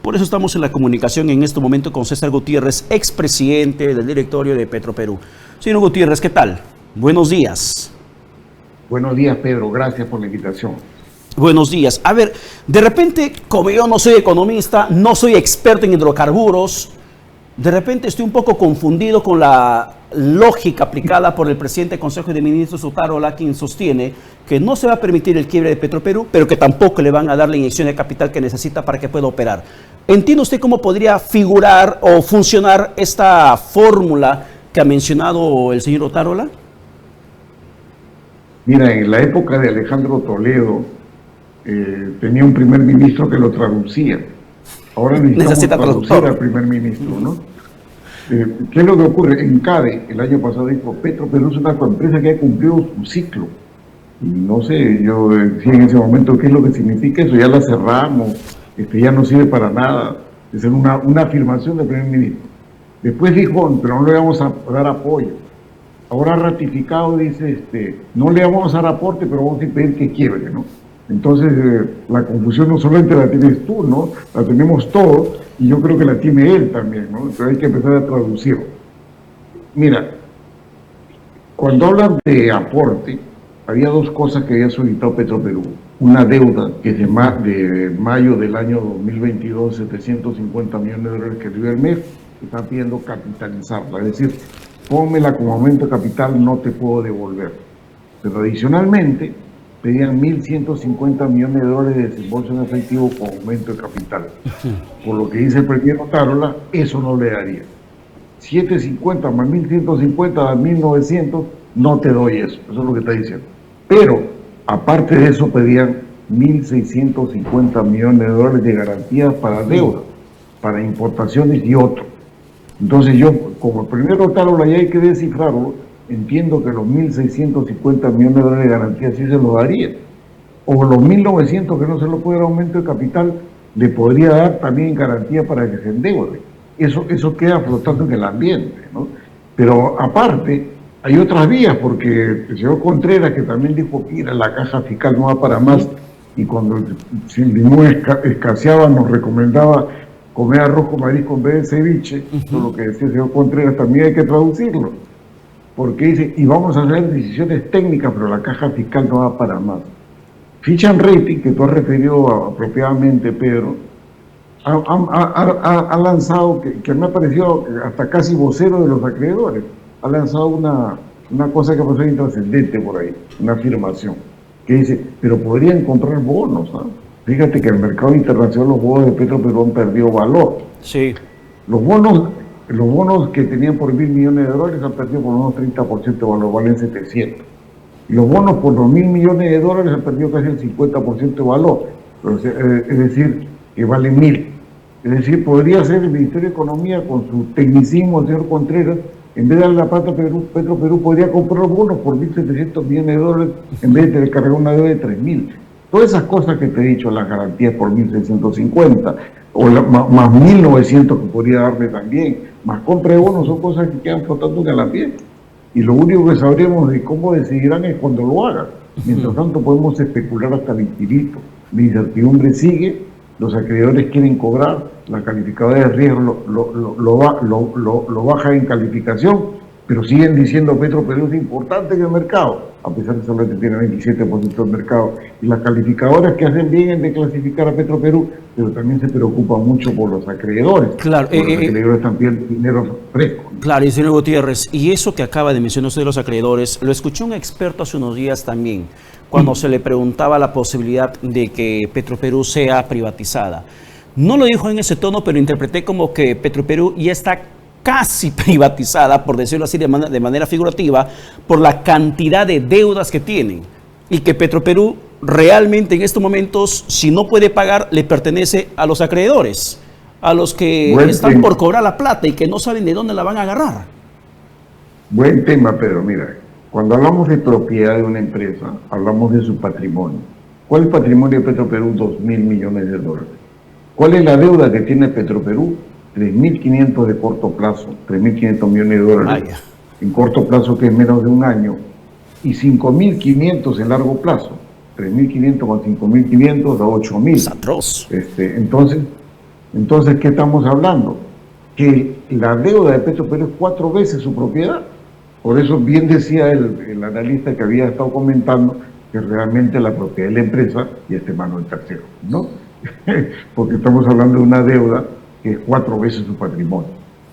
Por eso estamos en la comunicación en este momento con César Gutiérrez, expresidente del directorio de Petroperú. Señor Gutiérrez, ¿qué tal? Buenos días. Buenos días, Pedro. Gracias por la invitación. Buenos días. A ver, de repente, como yo no soy economista, no soy experto en hidrocarburos, de repente estoy un poco confundido con la lógica aplicada por el presidente del Consejo de Ministros, Otárola, quien sostiene que no se va a permitir el quiebre de Petroperú, pero que tampoco le van a dar la inyección de capital que necesita para que pueda operar. ¿Entiende usted cómo podría figurar o funcionar esta fórmula que ha mencionado el señor Otárola? Mira, en la época de Alejandro Toledo tenía un primer ministro que lo traducía. Ahora necesitamos traducir al primer ministro, ¿no? ¿Qué es lo que ocurre? En CADE, el año pasado dijo, Petroperú es una empresa que ha cumplido su ciclo. Y no sé, yo decía en ese momento qué es lo que significa eso, ya la cerramos, ya no sirve para nada. Es una afirmación del primer ministro. Después dijo, pero no le vamos a dar apoyo. Ahora ratificado dice, no le vamos a dar aporte, pero vamos a impedir que quiebre, ¿no? Entonces, la confusión no solamente la tienes tú, ¿no? La tenemos todos, y yo creo que la tiene él también, ¿no? Entonces hay que empezar a traducir. Mira, cuando hablan de aporte, había dos cosas que había solicitado Petroperú. Una deuda que es de mayo del año 2022, 750 millones de dólares que dio el MEF, que está pidiendo capitalizarla, es decir, pónmela como aumento de capital, no te puedo devolver. Pero adicionalmente, pedían 1.150 millones de dólares de desembolso en efectivo con aumento de capital. Por lo que dice el presidente Otárola, eso no le daría. 750 más 1.150 da 1.900, no te doy eso. Eso es lo que está diciendo. Pero, aparte de eso, pedían 1.650 millones de dólares de garantías para deuda, para importaciones y otros. Entonces yo, como el primer Otárola ya hay que descifrarlo, entiendo que los 1.650 millones de dólares de garantía sí se los daría. O los 1.900 que no se lo puede dar aumento de capital, le podría dar también garantía para que se endeude. Eso queda flotando en el ambiente, ¿no? Pero aparte, hay otras vías, porque el señor Contreras, que también dijo que la caja fiscal no va para más, y cuando el limón escaseaba nos recomendaba comer arroz con marisco en vez de ceviche, eso es lo que decía el señor Contreras, también hay que traducirlo. Porque dice, y vamos a hacer decisiones técnicas, pero la caja fiscal no va para más. Fitch Ratings, que tú has referido apropiadamente, Pedro, ha lanzado, que me ha parecido hasta casi vocero de los acreedores, ha lanzado una cosa que me parece intrascendente por ahí, una afirmación, que dice, pero podrían comprar bonos, ¿no? Fíjate que en el mercado internacional los bonos de Petroperú han perdido valor. Sí. Los bonos que tenían por 1.000 millones de dólares han perdido por unos 30% de valor, valen 700. Y los bonos por 2.000 millones de dólares han perdido casi el 50% de valor, es decir, que valen 1.000. Es decir, podría ser el Ministerio de Economía con su tecnicismo, el señor Contreras, en vez de darle la plata a Petroperú podría comprar bonos por 1.700 millones de dólares en vez de cargar una deuda de 3.000. Todas esas cosas que te he dicho, las garantías por 1.650, o más 1.900 que podría darle también, más compra de bonos, son cosas que quedan flotando en el ambiente. Y lo único que sabremos de cómo decidirán es cuando lo hagan. Mientras tanto podemos especular hasta el infinito. La incertidumbre sigue, los acreedores quieren cobrar, la calificadora de riesgo lo baja en calificación, pero siguen diciendo Petroperú es importante en el mercado, a pesar de que solamente tiene 27% del mercado. Y las calificadoras que hacen bien en declasificar a Petroperú, pero también se preocupan mucho por los acreedores. Claro, los acreedores también dinero fresco. Claro, y señor Gutiérrez, y eso que acaba de mencionar usted de los acreedores, lo escuchó un experto hace unos días también, cuando se le preguntaba la posibilidad de que Petroperú sea privatizada. No lo dijo en ese tono, pero interpreté como que Petroperú ya está casi privatizada, por decirlo así de manera figurativa, por la cantidad de deudas que tienen. Y que Petroperú realmente en estos momentos, si no puede pagar, le pertenece a los acreedores, a los que están por cobrar la plata y que no saben de dónde la van a agarrar. Buen tema, Pedro. Mira, cuando hablamos de propiedad de una empresa, hablamos de su patrimonio. ¿Cuál es el patrimonio de Petroperú? 2.000 millones de dólares. ¿Cuál es la deuda que tiene Petroperú? 3.500 de corto plazo, 3.500 millones de dólares. Vaya. En corto plazo, que es menos de un año, y 5.500 en largo plazo. 3.500 con 5.500 da 8.000. Es atroz. Entonces, Entonces, ¿qué estamos hablando? Que la deuda de Petroperú es 4 veces su propiedad. Por eso bien decía el analista que había estado comentando que realmente la propiedad de la empresa y este mano del tercero, ¿no? Porque estamos hablando de una deuda que es 4 veces su patrimonio.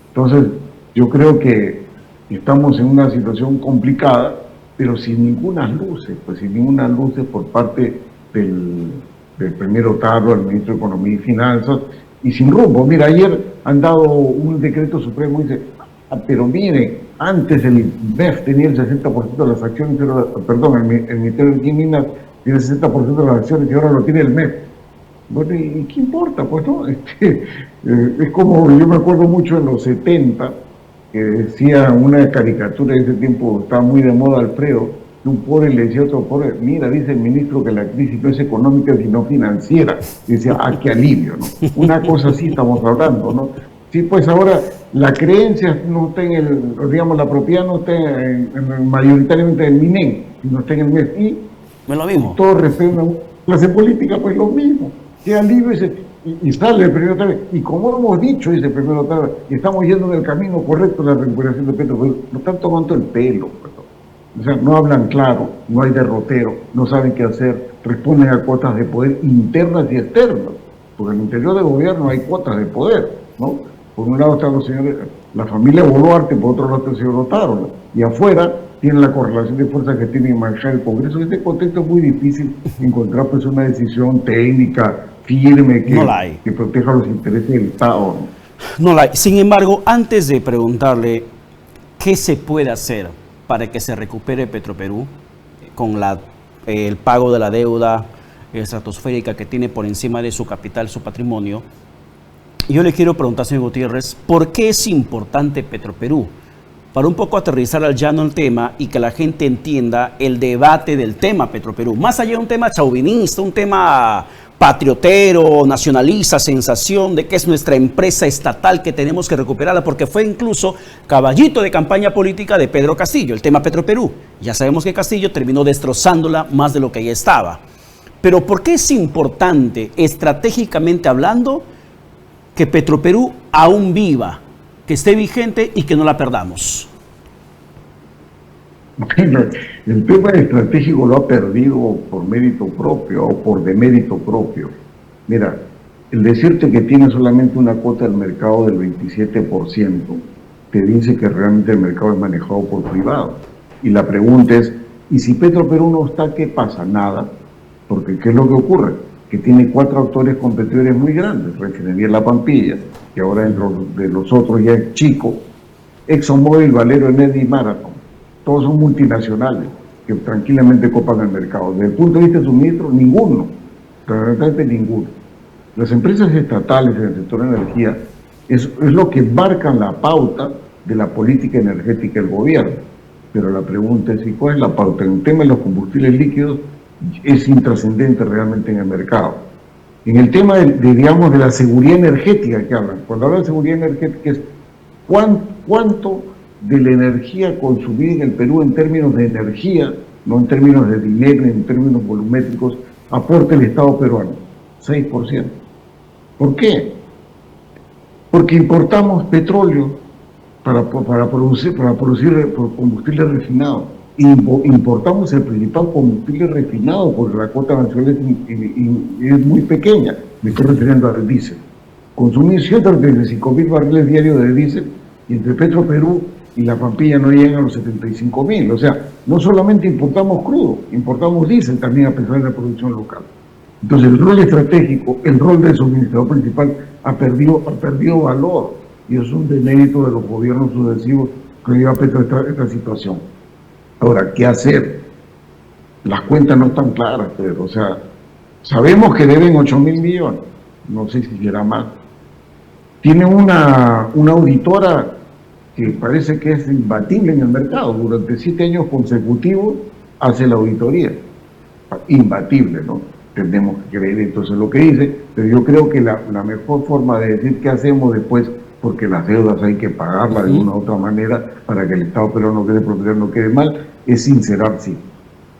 Entonces, yo creo que estamos en una situación complicada, pero sin ninguna luces, pues sin ninguna luces por parte del primer Otárola, el ministro de Economía y Finanzas, y sin rumbo. Mira, ayer han dado un decreto supremo y dice, pero miren, antes el MEF tenía el 60% de las acciones, perdón, el Ministerio de Minas tiene el 60% de las acciones y ahora lo tiene el MEF. Bueno, ¿y qué importa? Pues no, es como, yo me acuerdo mucho en los 70, que decía una caricatura de ese tiempo, estaba muy de moda Alfredo, que un pobre le decía a otro pobre, mira, dice el ministro que la crisis no es económica sino financiera. Y decía, qué alivio, ¿no? Una cosa así estamos hablando, ¿no? Sí, pues ahora la creencia no está en el, digamos, la propiedad no está mayoritariamente en el MINEN, sino está en el MEF. Y es lo mismo. Todo respeto a la clase política, pues lo mismo. Qué alivio ese. Y sale el primero Otárola. Y como hemos dicho, dice el primero Otárola, estamos yendo en el camino correcto de la recuperación de Petroperú. No están tomando el pelo, pues. O sea, no hablan claro, no hay derrotero, no saben qué hacer, responden a cuotas de poder internas y externas, porque en el interior del gobierno hay cuotas de poder, ¿no? Por un lado están los señores, la familia Boluarte, por otro lado está el señor Otárola, y afuera tiene la correlación de fuerzas que tiene que manejar el Congreso. En este contexto es muy difícil encontrar pues una decisión técnica, firme, que proteja los intereses del Estado, ¿no? No la hay. Sin embargo, antes de preguntarle qué se puede hacer para que se recupere Petroperú con el pago de la deuda estratosférica que tiene por encima de su capital, su patrimonio, yo le quiero preguntar, señor Gutiérrez, ¿por qué es importante Petroperú? Para un poco aterrizar al llano el tema y que la gente entienda el debate del tema Petroperú. Más allá de un tema chauvinista, un tema patriotero, nacionalista, sensación de que es nuestra empresa estatal que tenemos que recuperarla, porque fue incluso caballito de campaña política de Pedro Castillo, el tema Petroperú. Ya sabemos que Castillo terminó destrozándola más de lo que ya estaba. Pero ¿por qué es importante, estratégicamente hablando, que Petroperú aún viva, que esté vigente y que no la perdamos? Bueno, el tema estratégico lo ha perdido por mérito propio o por demérito propio. Mira, el decirte que tiene solamente una cuota del mercado del 27% te dice que realmente el mercado es manejado por privados. Y la pregunta es, ¿y si Petroperú no está, qué pasa? Nada. Porque ¿qué es lo que ocurre? Que tiene 4 actores competidores muy grandes. Refinería La Pampilla, que ahora dentro de los otros ya es chico, ExxonMobil, Valero, Energy y Marathon. Todos son multinacionales que tranquilamente copan el mercado. Desde el punto de vista de suministro, ninguno. Realmente ninguno. Las empresas estatales en el sector de energía es lo que marcan la pauta de la política energética del gobierno. Pero la pregunta es, ¿y cuál es la pauta? En el tema de los combustibles líquidos es intrascendente realmente en el mercado. En el tema digamos, de la seguridad energética que hablan, cuando hablan de seguridad energética es cuánto de la energía consumida en el Perú en términos de energía, no en términos de dinero, en términos volumétricos, aporta el Estado peruano. 6%. ¿Por qué? Porque importamos petróleo para producir combustible refinado. Importamos el principal combustible refinado porque la cuota nacional es muy pequeña. Me estoy refiriendo al diésel. Consumir 135.000 barriles diarios de diésel y entre Petroperú y La Pampilla no llegan a los 75.000. O sea, no solamente importamos crudo, importamos diésel también a pesar de la producción local. Entonces el rol estratégico, el rol del suministrador principal ha perdido valor y eso es un demérito de los gobiernos sucesivos que lleva a esta situación. Ahora, ¿qué hacer? Las cuentas no están claras, pero, o sea, sabemos que deben 8.000 millones, no sé si será más. Tiene una auditora que parece que es imbatible en el mercado, durante 7 años consecutivos hace la auditoría, imbatible, ¿no? Tenemos que creer entonces lo que dice, pero yo creo que la mejor forma de decir qué hacemos después, porque las deudas hay que pagarlas de una u otra manera para que el Estado peruano no quede mal, es sincerar sí.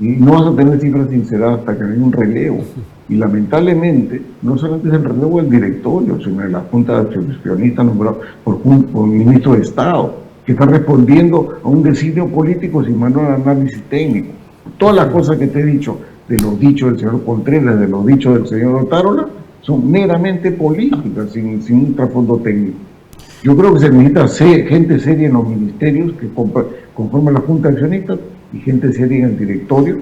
y no vas a tener cifras sinceradas hasta que haya un relevo. Y lamentablemente, no solamente es el relevo del directorio, sino de la Junta de Accionistas nombrado por un ministro de Estado, que está respondiendo a un designio político sin mano de análisis técnico. Todas las cosas que te he dicho, de los dichos del señor Contreras, de los dichos del señor Otárola, son meramente políticas, sin un trasfondo técnico. Yo creo que se necesita gente seria en los ministerios que conforman la Junta de Accionistas y gente seria en el directorio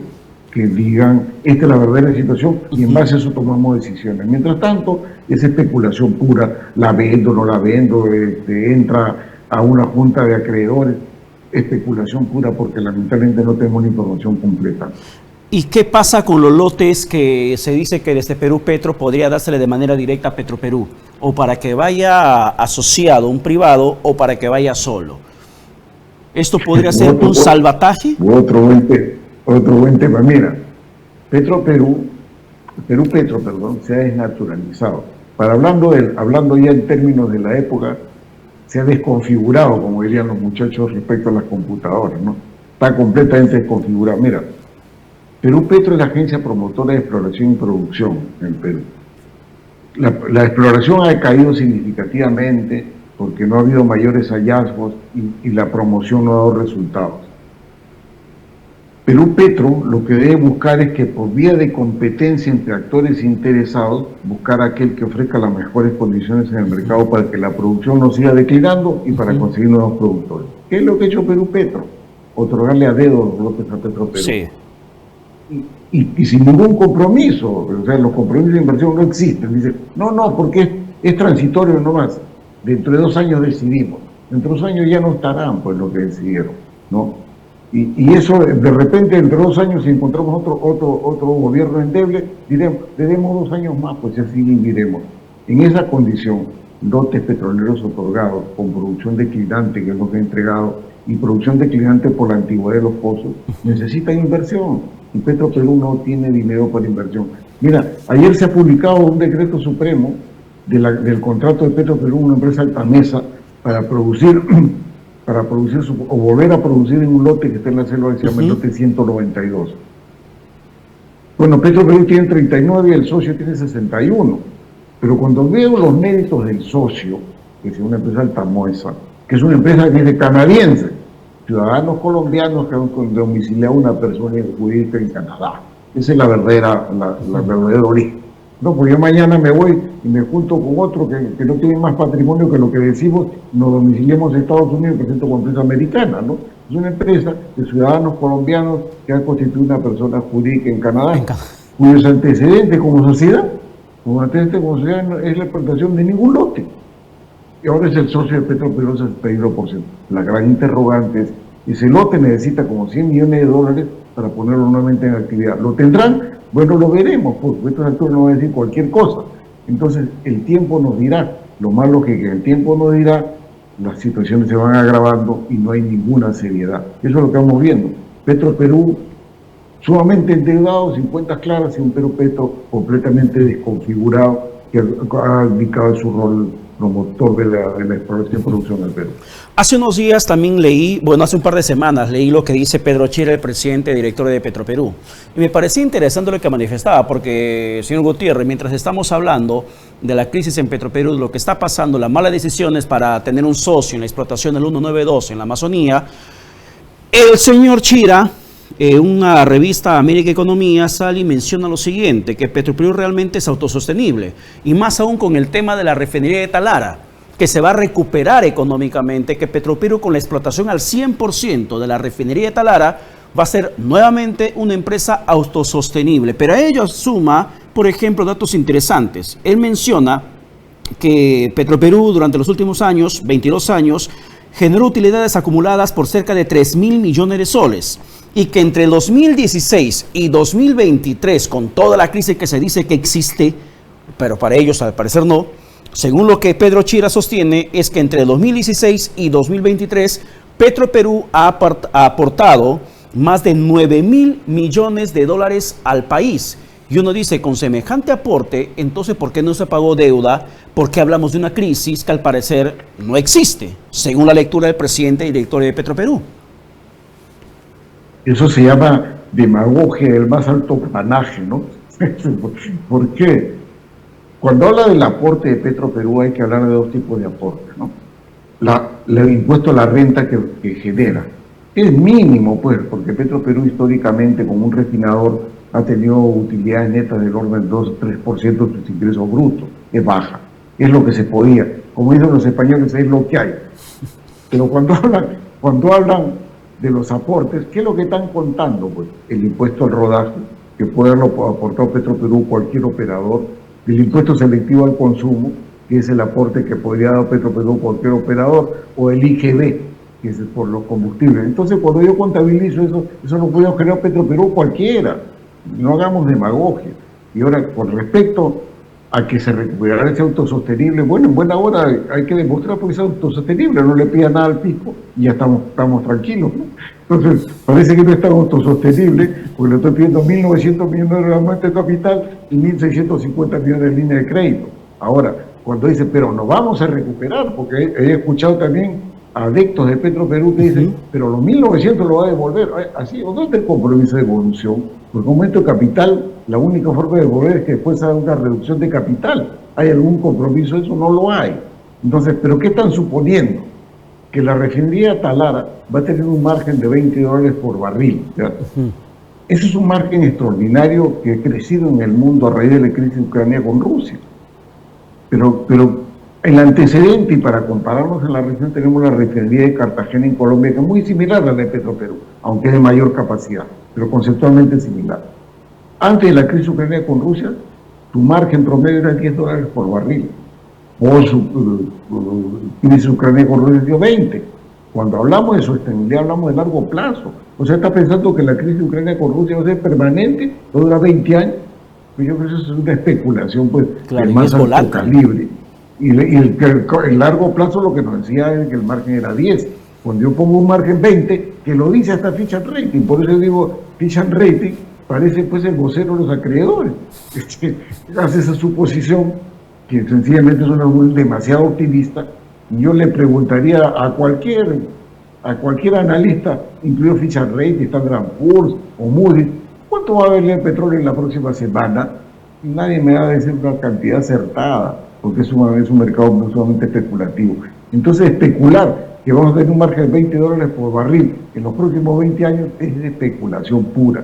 que digan, esta es la verdadera situación y en base a eso tomamos decisiones. Mientras tanto, es especulación pura, la vendo, no la vendo, entra a una junta de acreedores, especulación pura porque lamentablemente no tenemos la información completa. ¿Y qué pasa con los lotes que se dice que desde Perú Petro podría dársele de manera directa a Petroperú? ¿O para que vaya asociado un privado o para que vaya solo? ¿Esto podría ser un salvataje? Otro buen tema. Mira, Perú Petro, se ha desnaturalizado. Hablando ya en términos de la época, se ha desconfigurado, como dirían los muchachos respecto a las computadoras, ¿no? Está completamente desconfigurado. Mira, Perú Petro es la agencia promotora de exploración y producción en Perú. La exploración ha decaído significativamente porque no ha habido mayores hallazgos y la promoción no ha dado resultados. Perú Petro lo que debe buscar es que por vía de competencia entre actores interesados, buscar aquel que ofrezca las mejores condiciones en el mercado para que la producción no siga declinando y para conseguir nuevos productores. ¿Qué es lo que ha hecho Perú Petro? Otorgarle a dedo los lotes a Petroperú. Sí. Y sin ningún compromiso, o sea, los compromisos de inversión no existen. Dicen, no, porque es transitorio nomás. Dentro de 2 años decidimos. Dentro de 2 años ya no estarán, pues, lo que decidieron, ¿no? Y eso, de repente, entre 2 años, si encontramos otro gobierno endeble, diremos, le demos 2 años más, pues así viviremos. En esa condición, lotes petroleros otorgados con producción declinante, que es lo que ha entregado, y producción declinante por la antigüedad de los pozos, necesitan inversión. Y Petroperú no tiene dinero para inversión. Mira, ayer se ha publicado un decreto supremo del contrato de Petroperú, una empresa altanesa, para producir o volver a producir en un lote que está en la selva, que se llama el lote 192. Bueno, Petroperú tiene 39 y el socio tiene 61. Pero cuando veo los méritos del socio, que es una empresa altamoesa, que es una empresa que es canadiense, ciudadanos colombianos que han domiciliado a una persona jurídica en Canadá. Esa es la verdadera origen. No, porque yo mañana me voy y me junto con otro que no tiene más patrimonio que lo que decimos, nos domiciliemos en Estados Unidos y presento como empresa americana, ¿no? Es una empresa de ciudadanos colombianos que ha constituido una persona jurídica en Canadá, cuyos antecedentes como sociedad no es la explotación de ningún lote. Y ahora es el socio de Petroperú, el 61%. La gran interrogante es, ese lote necesita como $100 millones para ponerlo nuevamente en actividad. ¿Lo tendrán? Bueno, lo veremos, porque estos actores no van a decir cualquier cosa. Entonces, el tiempo nos dirá. Lo malo que el tiempo nos dirá, las situaciones se van agravando y no hay ninguna seriedad. Eso es lo que vamos viendo. Petroperú, sumamente endeudado, sin cuentas claras, y un Perú Petro completamente desconfigurado, que ha abdicado su rol promotor de la exploración y producción del Perú. Hace unos días también hace un par de semanas leí lo que dice Pedro Chira, el presidente y director de Petroperú. Y me parecía interesante lo que manifestaba, porque, señor Gutiérrez, mientras estamos hablando de la crisis en Petroperú, lo que está pasando, las malas decisiones para tener un socio en la explotación del 192 en la Amazonía, el señor Chira, una revista América Economía, sale y menciona lo siguiente, que Petroperú realmente es autosostenible, y más aún con el tema de la refinería de Talara, que se va a recuperar económicamente, que Petroperú con la explotación al 100% de la refinería de Talara va a ser nuevamente una empresa autosostenible. Pero a ello suma, por ejemplo, datos interesantes. Él menciona que Petroperú durante los últimos años, 22 años, generó utilidades acumuladas por cerca de 3.000 millones de soles, y que entre 2016 y 2023, con toda la crisis que se dice que existe, pero para ellos al parecer no, según lo que Pedro Chira sostiene, es que entre 2016 y 2023, Petroperú ha aportado más de 9.000 millones de dólares al país. Y uno dice, con semejante aporte, entonces, ¿por qué no se pagó deuda? ¿Por qué hablamos de una crisis que al parecer no existe, según la lectura del presidente y director de Petroperú? Eso se llama demagogia del más alto planaje, ¿no? ¿Por qué? Cuando habla del aporte de Petroperú hay que hablar de dos tipos de aportes, ¿no? El impuesto a la renta que genera. Es mínimo, pues, porque Petroperú históricamente, como un refinador, ha tenido utilidades netas del orden del 2 o 3% de sus ingresos brutos. Es baja. Es lo que se podía. Como dicen los españoles, es lo que hay. Pero cuando hablan de los aportes, ¿qué es lo que están contando? Pues el impuesto al rodaje, que puede haberlo aportado Petroperú cualquier operador, el impuesto selectivo al consumo, que es el aporte que podría dar Petroperú cualquier operador, o el IGB, que es por los combustibles. Entonces, cuando yo contabilizo eso lo puede generar Petroperú cualquiera. No hagamos demagogia. Y ahora, con respecto a que se recuperará ese autosostenible, bueno, en buena hora hay que demostrar porque es autosostenible, no le pida nada al fisco y ya estamos tranquilos, ¿no? Entonces, parece que no es tan autosostenible, porque le estoy pidiendo 1.900 millones de aumento de capital y 1.650 millones de línea de crédito. Ahora, cuando dice, pero nos vamos a recuperar, porque he escuchado también adeptos de Petroperú que dicen, pero los 1.900 lo va a devolver. Así, ¿dónde está el compromiso de devolución? Porque con aumento de capital, la única forma de devolver es que después haga una reducción de capital. ¿Hay algún compromiso de eso? No lo hay. Entonces, ¿pero qué están suponiendo? Que la refinería Talara va a tener un margen de $20 por barril. Ese es un margen extraordinario que ha crecido en el mundo a raíz de la crisis ucraniana con Rusia. Pero el antecedente, y para compararnos en la región, tenemos la refinería de Cartagena en Colombia, que es muy similar a la de Petroperú, aunque es de mayor capacidad, pero conceptualmente similar. Antes de la crisis ucraniana con Rusia, tu margen promedio era $10 por barril. Por su crisis ucraniana con Rusia dio 20. Cuando hablamos de sostenibilidad, hablamos de largo plazo. O sea, está pensando que la crisis ucraniana con Rusia va a ser permanente, va a durar 20 años. Pues yo creo que eso es una especulación, pues, claro, de más alto calibre. Y el largo plazo lo que nos decía es que el margen era 10. Cuando yo pongo un margen 20, que lo dice hasta Fitch and Rating, por eso digo, Fitch and Rating parece pues el vocero de los acreedores. Hace esa suposición que sencillamente es una demasiado optimista. Y yo le preguntaría a cualquier analista, incluido Fitch and Rating, Standard & Poor's o Moody's, ¿cuánto va a valer el petróleo en la próxima semana? Y nadie me va a decir una cantidad acertada, porque es un mercado sumamente especulativo. Entonces, especular que vamos a tener un margen de $20 por barril en los próximos 20 años es especulación pura.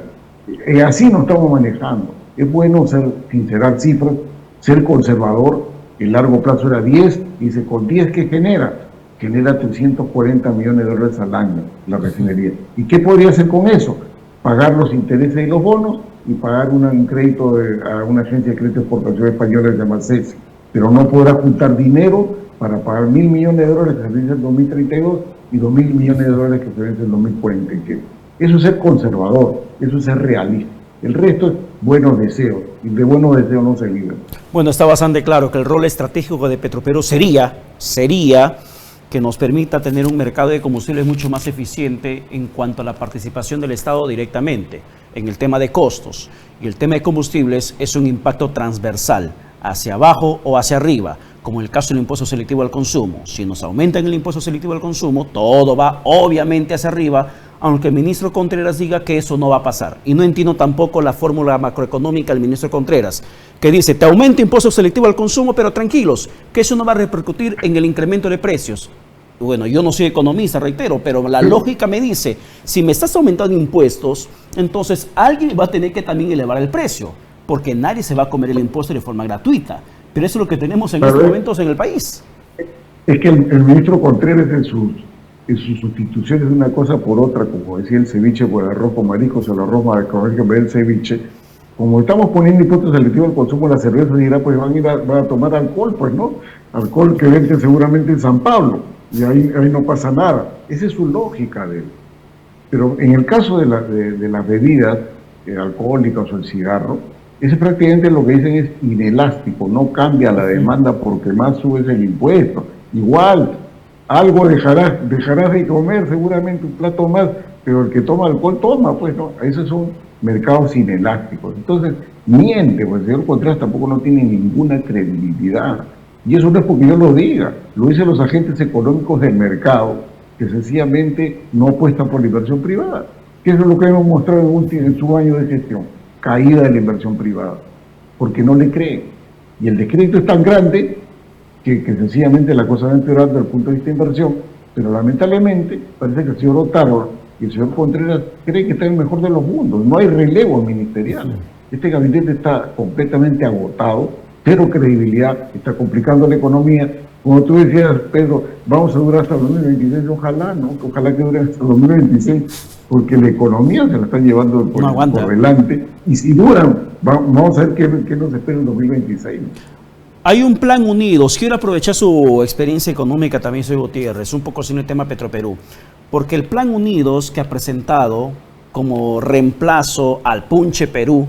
Así nos estamos manejando. Es bueno sincerar cifras, ser conservador. El largo plazo era 10, y dice, con 10, ¿qué genera? Genera $340 millones al año la refinería. ¿Y qué podría hacer con eso? Pagar los intereses de los bonos y pagar un crédito a una agencia de crédito de exportación española que se llama CESI. Pero no podrá juntar dinero para pagar $1.000 millones que se vence en 2032 y $2.000 millones que se vence en 2047. Eso es ser conservador, eso es ser realista. El resto es buenos deseos, y de buenos deseos no se libra. Bueno, está bastante claro que el rol estratégico de Petroperú sería que nos permita tener un mercado de combustibles mucho más eficiente en cuanto a la participación del Estado directamente en el tema de costos. Y el tema de combustibles es un impacto transversal, hacia abajo o hacia arriba, como en el caso del impuesto selectivo al consumo. Si nos aumentan el impuesto selectivo al consumo, todo va obviamente hacia arriba, aunque el ministro Contreras diga que eso no va a pasar. Y no entiendo tampoco la fórmula macroeconómica del ministro Contreras, que dice, te aumenta impuesto selectivo al consumo, pero tranquilos, que eso no va a repercutir en el incremento de precios. Bueno, yo no soy economista, reitero, pero la lógica me dice, si me estás aumentando impuestos, entonces alguien va a tener que también elevar el precio, porque nadie se va a comer el impuesto de forma gratuita. Pero eso es lo que tenemos en estos momentos en el país. Es que el ministro Contreras en sus sustituciones de una cosa por otra, como decía el ceviche por el arroz con mariscos o el arroz con el ceviche, como estamos poniendo impuestos selectivos al consumo de la cerveza, dirá, pues van a tomar alcohol, pues no, alcohol que venden seguramente en San Pablo, y ahí no pasa nada. Esa es su lógica de él. Pero en el caso de las bebidas alcohólicas o el cigarro, ese prácticamente lo que dicen es inelástico, no cambia la demanda porque más subes el impuesto. Igual, algo dejarás de comer, seguramente un plato más, pero el que toma alcohol toma, pues no, esos son mercados inelásticos. Entonces, miente, pues el señor Contreras tampoco no tiene ninguna credibilidad. Y eso no es porque yo lo diga, lo dicen los agentes económicos del mercado, que sencillamente no apuestan por la inversión privada. que eso es lo que hemos mostrado en su año de gestión, caída de la inversión privada, porque no le creen. Y el descrédito es tan grande que sencillamente la cosa va a empeorar desde el punto de vista de inversión, pero lamentablemente parece que el señor Otárola y el señor Contreras creen que está en el mejor de los mundos. No hay relevo ministerial. Este gabinete está completamente agotado, cero credibilidad, está complicando la economía. Como tú decías, Pedro, vamos a durar hasta el 2026, ojalá, ¿no? Ojalá que dure hasta el 2026, porque la economía se la están llevando por delante, y si duran, vamos a ver qué nos espera en 2026. Hay un plan Unidos. Quiero aprovechar su experiencia económica también, soy Gutiérrez, un poco sin el tema Petroperú, porque el plan Unidos que ha presentado como reemplazo al Punche Perú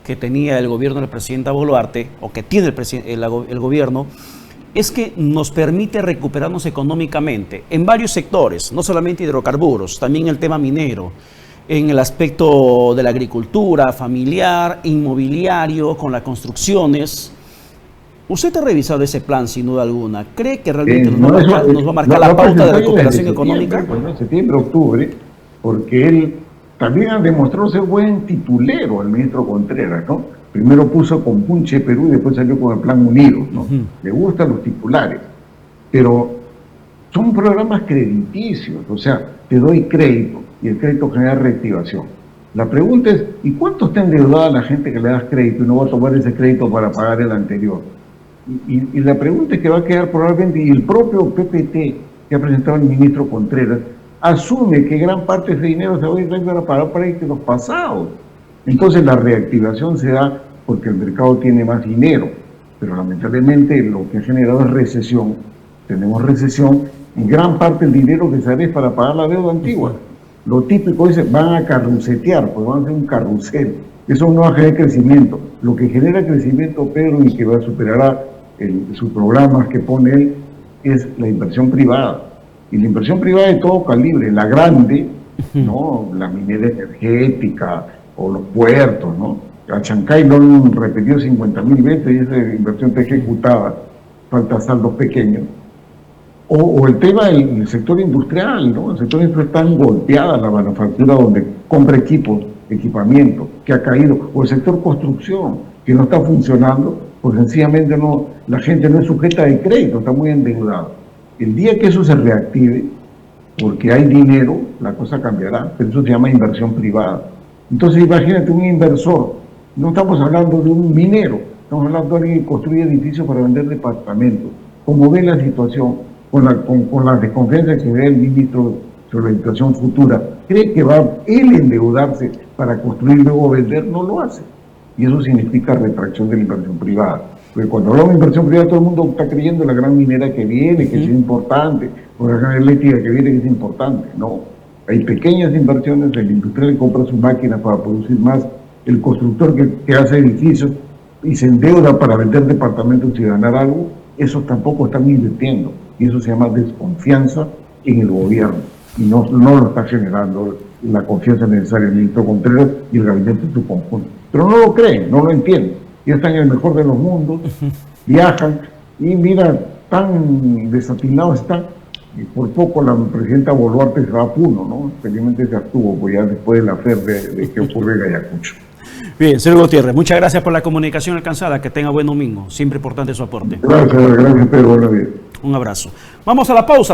que tenía el gobierno del presidente Boluarte, o que tiene el gobierno, es que nos permite recuperarnos económicamente en varios sectores, no solamente hidrocarburos, también el tema minero, en el aspecto de la agricultura, familiar, inmobiliario, con las construcciones. ¿Usted ha revisado ese plan sin duda alguna? ¿Cree que realmente nos va a marcar la pauta de recuperación económica? Pues, ¿no? Septiembre, octubre, porque él también ha demostrado ser buen titulero, el ministro Contreras, ¿no? Primero puso con Punche Perú y después salió con el Plan Unidos, ¿no? Le gustan los titulares, pero son programas crediticios, o sea, te doy crédito y el crédito genera reactivación. La pregunta es, ¿y cuánto está endeudada la gente que le das crédito y no va a tomar ese crédito para pagar el anterior? Y la pregunta es que va a quedar probablemente, y el propio PPT que ha presentado el ministro Contreras asume que gran parte de ese dinero se va a ir para pagar créditos pasados. Entonces la reactivación se da porque el mercado tiene más dinero, pero lamentablemente lo que ha generado es recesión. Tenemos recesión y gran parte del dinero que sale es para pagar la deuda antigua. Lo típico es, van a carrusetear, pues van a hacer un carrusel. Eso no va a generar crecimiento. Lo que genera crecimiento, Pedro, y que va a superar sus programas que pone él, es la inversión privada. Y la inversión privada de todo calibre, la grande, ¿no? La minera energética o los puertos, ¿no? A Chancay lo han repetido 50.000 veces y esa inversión está ejecutada, falta saldos pequeños. O el tema del sector industrial, ¿no? El sector industrial está golpeada, la manufactura donde compra equipos, equipamiento, que ha caído, o el sector construcción, que no está funcionando, pues sencillamente no, la gente no es sujeta de crédito, está muy endeudada. El día que eso se reactive, porque hay dinero, la cosa cambiará, pero eso se llama inversión privada. Entonces imagínate un inversor, no estamos hablando de un minero, estamos hablando de alguien que construye edificios para vender departamentos. Como ve la situación, con la desconfianza que ve el ministro sobre la situación futura, cree que va él endeudarse para construir y luego vender, no lo hace. Y eso significa retracción de la inversión privada. Porque cuando hablamos de inversión privada, todo el mundo está creyendo en la gran minera que viene, que es importante, o la gran eléctrica que viene, que es importante. No, hay pequeñas inversiones, el industrial que compra sus máquinas para producir más, el constructor que hace edificios y se endeuda para vender departamentos y ganar algo, esos tampoco están invirtiendo. Y eso se llama desconfianza en el gobierno. Y no lo está generando la confianza necesaria el ministro Contreras y el gabinete en su conjunto. Pero no lo creen, no lo entienden. Ya están en el mejor de los mundos, viajan y mira, tan desatinados están. Y por poco la presidenta Boluarte se va a Puno, ¿no? Felizmente se abstuvo, pues ya después de la FER de que ocurre en Ayacucho. Bien, señor Gutiérrez, muchas gracias por la comunicación alcanzada. Que tenga buen domingo. Siempre importante su aporte. Gracias Pedro. Buenos días. Un abrazo. Vamos a la pausa.